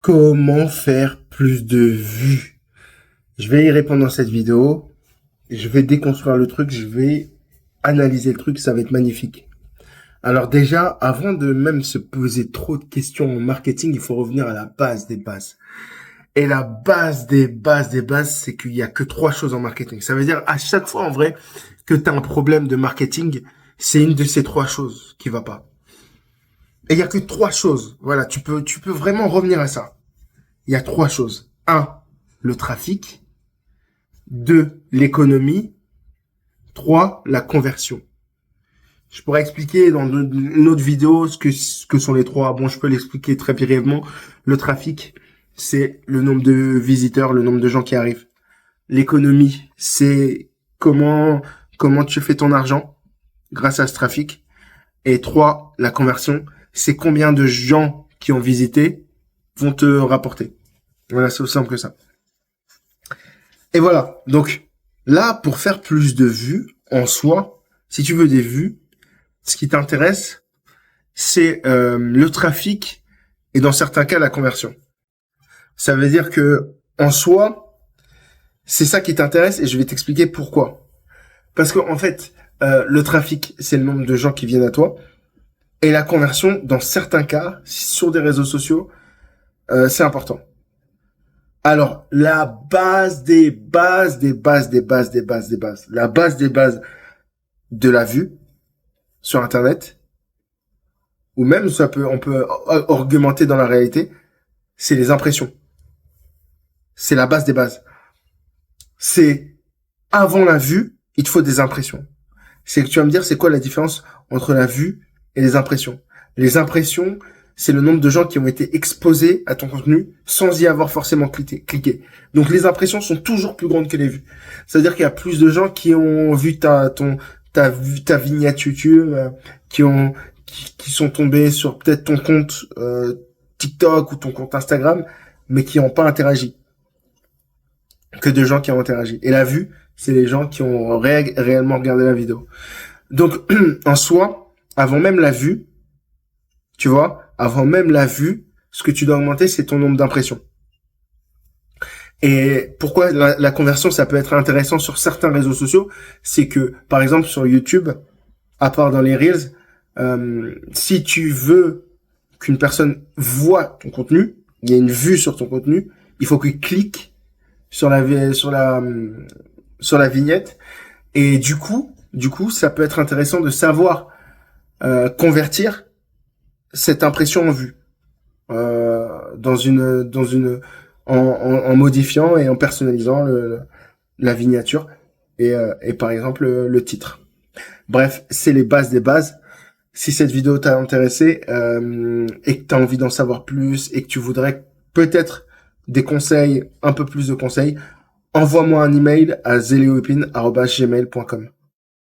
Comment faire plus de vues? Je vais y répondre dans cette vidéo. Je vais déconstruire le truc, je vais analyser le truc, ça va être magnifique. Alors déjà, avant de même se poser trop de questions en marketing, il faut revenir à la base des bases. Et la base des bases des bases, c'est qu'il y a que trois choses en marketing. Ça veut dire à chaque fois en vrai que tu as un problème de marketing, c'est une de ces trois choses qui va pas. Et il y a que trois choses. Voilà, tu peux vraiment revenir à ça. Il y a trois choses. Un, le trafic. Deux, l'économie. Trois, la conversion. Je pourrais expliquer dans une autre vidéo ce que sont les trois. Bon, je peux l'expliquer très brièvement. Le trafic, c'est le nombre de visiteurs, le nombre de gens qui arrivent. L'économie, c'est comment tu fais ton argent grâce à ce trafic. Et trois, la conversion, c'est combien de gens qui ont visité vont te rapporter. Voilà, c'est aussi simple que ça. Et voilà. Donc, là, pour faire plus de vues, en soi, si tu veux des vues, ce qui t'intéresse, c'est le trafic et dans certains cas, la conversion. Ça veut dire que, en soi, c'est ça qui t'intéresse et je vais t'expliquer pourquoi. Parce que, en fait, le trafic, c'est le nombre de gens qui viennent à toi. Et la conversion, dans certains cas, sur des réseaux sociaux, c'est important. Alors, la base des bases, des bases, des bases, des bases, des bases. La base des bases de la vue sur Internet, ou même on peut augmenter dans la réalité, c'est les impressions. C'est la base des bases. C'est avant la vue, il te faut des impressions. C'est que tu vas me dire, c'est quoi la différence entre la vue et les impressions? Les impressions, c'est le nombre de gens qui ont été exposés à ton contenu sans y avoir forcément cliqué. Donc les impressions sont toujours plus grandes que les vues. C'est-à-dire qu'il y a plus de gens qui ont vu ta vignette YouTube, qui sont tombés sur peut-être ton compte TikTok ou ton compte Instagram, mais qui n'ont pas interagi, que de gens qui ont interagi. Et la vue, c'est les gens qui ont réellement regardé la vidéo. Donc en soi, avant même la vue, tu vois, avant même la vue, ce que tu dois augmenter, c'est ton nombre d'impressions. Et pourquoi la conversion, ça peut être intéressant sur certains réseaux sociaux, c'est que, par exemple, sur YouTube, à part dans les Reels, si tu veux qu'une personne voit ton contenu, il y a une vue sur ton contenu, il faut qu'il clique sur la vignette. Et du coup, ça peut être intéressant de savoir convertir cette impression en vue en modifiant et en personnalisant la miniature et par exemple le titre. Bref, c'est les bases des bases. Si cette vidéo t'a intéressé et que t'as envie d'en savoir plus et que tu voudrais peut-être des conseils, un peu plus de conseils, envoie-moi un email à zeleoepine@gmail.com.